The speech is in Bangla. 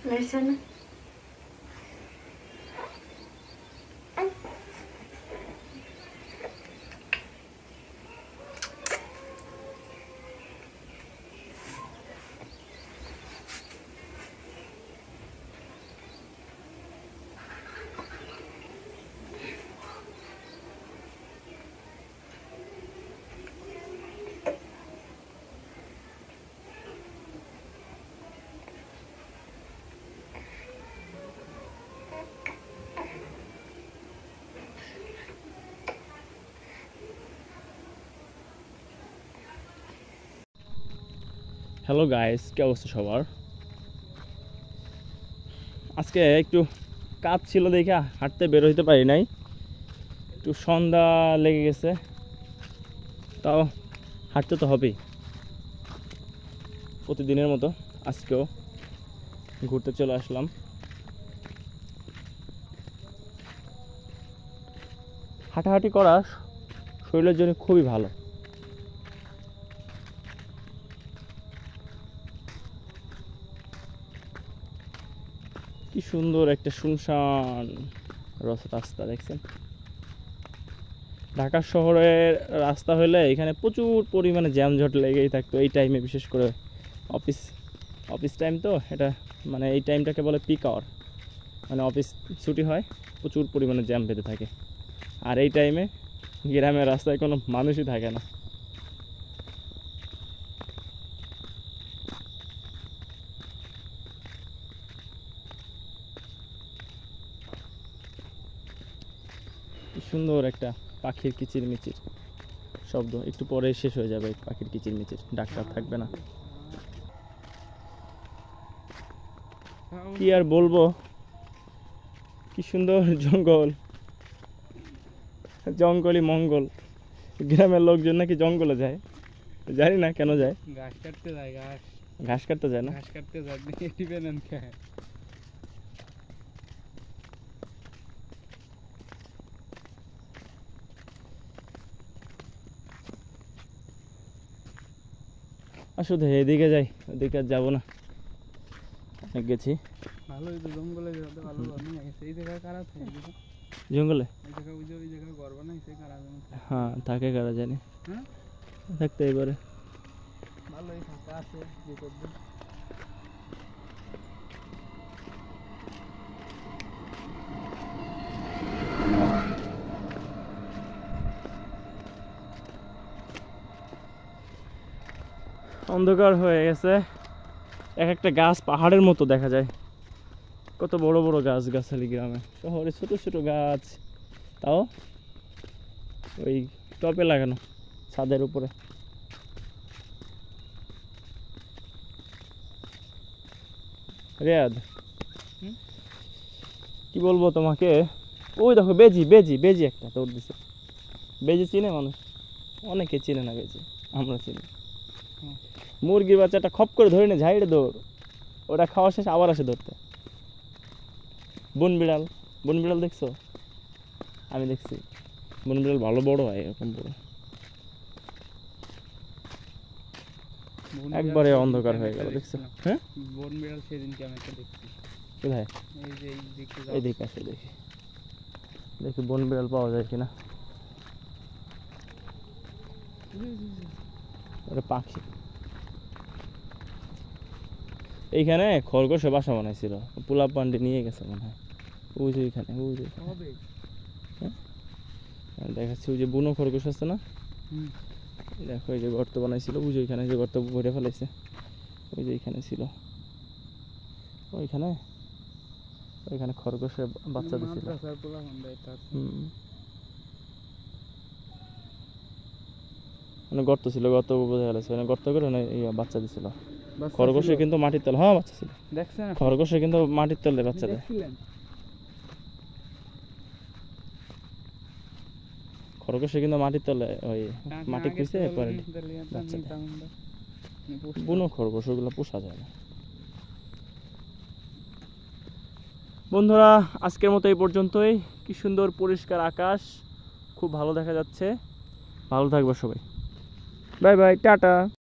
Mersana. হ্যালো গাইস, কি অবস্থা সবার? আজকে একটু কাজ ছিল দেখে হাঁটতে বের হইতে পারি নাই, একটু সন্ধ্যা লেগে গেছে, তাও হাঁটতে তো হবেই প্রতিদিনের মতো। আজকেও ঘুরতে চলে আসলাম। হাঁটাহাঁটি করা শরীরের জন্য খুবই ভালো। কি সুন্দর একটা শুনশান রাস্তা দেখছেন। ঢাকা শহরের রাস্তা হলে এখানে প্রচুর পরিমাণে জ্যামজট লেগেই থাকতো এই টাইমে, বিশেষ করে অফিস টাইম তো এটা, মানে এই টাইমটাকে বলে পিক আওয়ার, মানে অফিস ছুটি হয়, প্রচুর পরিমাণে জ্যাম পেতে থাকে। আর এই টাইমে গ্রামের রাস্তায় কোনো মানুষই থাকে না। কি সুন্দর একটা পাখির কিচিরমিচির শব্দ, একটু পরে শেষ হয়ে যাবে এই পাখির কিচিরমিচির, ডাক্তার থাকবে না। কি আর বলবো, কি সুন্দর জঙ্গল, জঙ্গলই মঙ্গল। গ্রামের লোকজন নাকি জঙ্গলে যায়, জানি না কেন যায়। ঘাস কাটতে যায়, ঘাস কাটতে যায় না? ঘাস কাটতে যায় টিপেন খায়। শুধু এদিকে যাই, ওদিকে আর যাবো না, অনেক গেছি। ভালোই তো জঙ্গলে যেতে ভালো বানাইছে। এই জায়গা কারা থাকে? জঙ্গলে এই জায়গা ওই জায়গা ঘর বানাইছে কারা জানে? হ্যাঁ থাকে, কারা জানি। হ্যাঁ থাকতে এবারে ভালোই ফাঁকা আছে ভিতর দিয়ে। অন্ধকার হয়ে গেছে, এক একটা গাছ পাহাড়ের মতো দেখা যায়। কত বড় বড় গাছ গাছালি গ্রামে। শহরে ছোট ছোট গাছ, তাও ওই টপে লাগানো ছাদের উপরে। রিয়াদ, কি বলবো তোমাকে, ওই দেখো বেজি বেজি বেজি একটা দৌড় দিছে। বেজি চিনে মানুষ? অনেকে চিনে না বেজি, আমরা চিনি। মুরগির বাচ্চাটা খপ করে ধরে নে, ঝাইড়ে দৌড়, ওটা খাওয়া শেষ আবার আসে ধরতে। বন বিড়াল, বন বিড়াল দেখছো? আমি দেখছি বন বিড়াল ভালো বড় হয়, এরকম বড়। একবারে অন্ধকার হয়ে গেল, দেখছো? হ্যাঁ, বন বিড়াল সেদিনকে আমি একটা দেখছি। কোথায়? এই যে এইদিকে আসে, দেখি দেখি বন বিড়াল পাওয়া যায় কিনা। ওটা পাখি। এইখানে খরগোশে বাসা বানাইছিল, পোলা পান্ডে নিয়ে গেছে মনে হয়। ওই যে ওইখানে, ওই যে দেখাচ্ছি, ওই যে বুনো খরগোশ আছে না, দেখো এই যে গর্ত বানাইছিল, ওই যে ওইখানে যে গর্ত ভরে ফেলাইছে, ওই যে এইখানে ছিল, ওইখানে ওইখানে খরগোশের বাচ্চা দিছিল। মানে গর্ত ছিল, গর্ত বোঝা গেছে, মানে গর্ত করে বাচ্চা দিছিল। খরগোশে কিন্তু মাটির তলে, হ্যাঁ বাচ্চা ছিল। দেখছেন, খরগোশে কিন্তু মাটির তলে বাচ্চা দেয়। খরগোশে কিন্তু মাটির তলে ওই মাটি খুঁজে পরে বাচ্চা দেয়। বুনো খরগোশ ওগুলো পোষা যায় না। বন্ধুরা, আজকের মতো এই পর্যন্তই। কি সুন্দর পরিষ্কার আকাশ, খুব ভালো দেখা যাচ্ছে। ভালো থাকবে সবাই, বাই বাই, টাটা।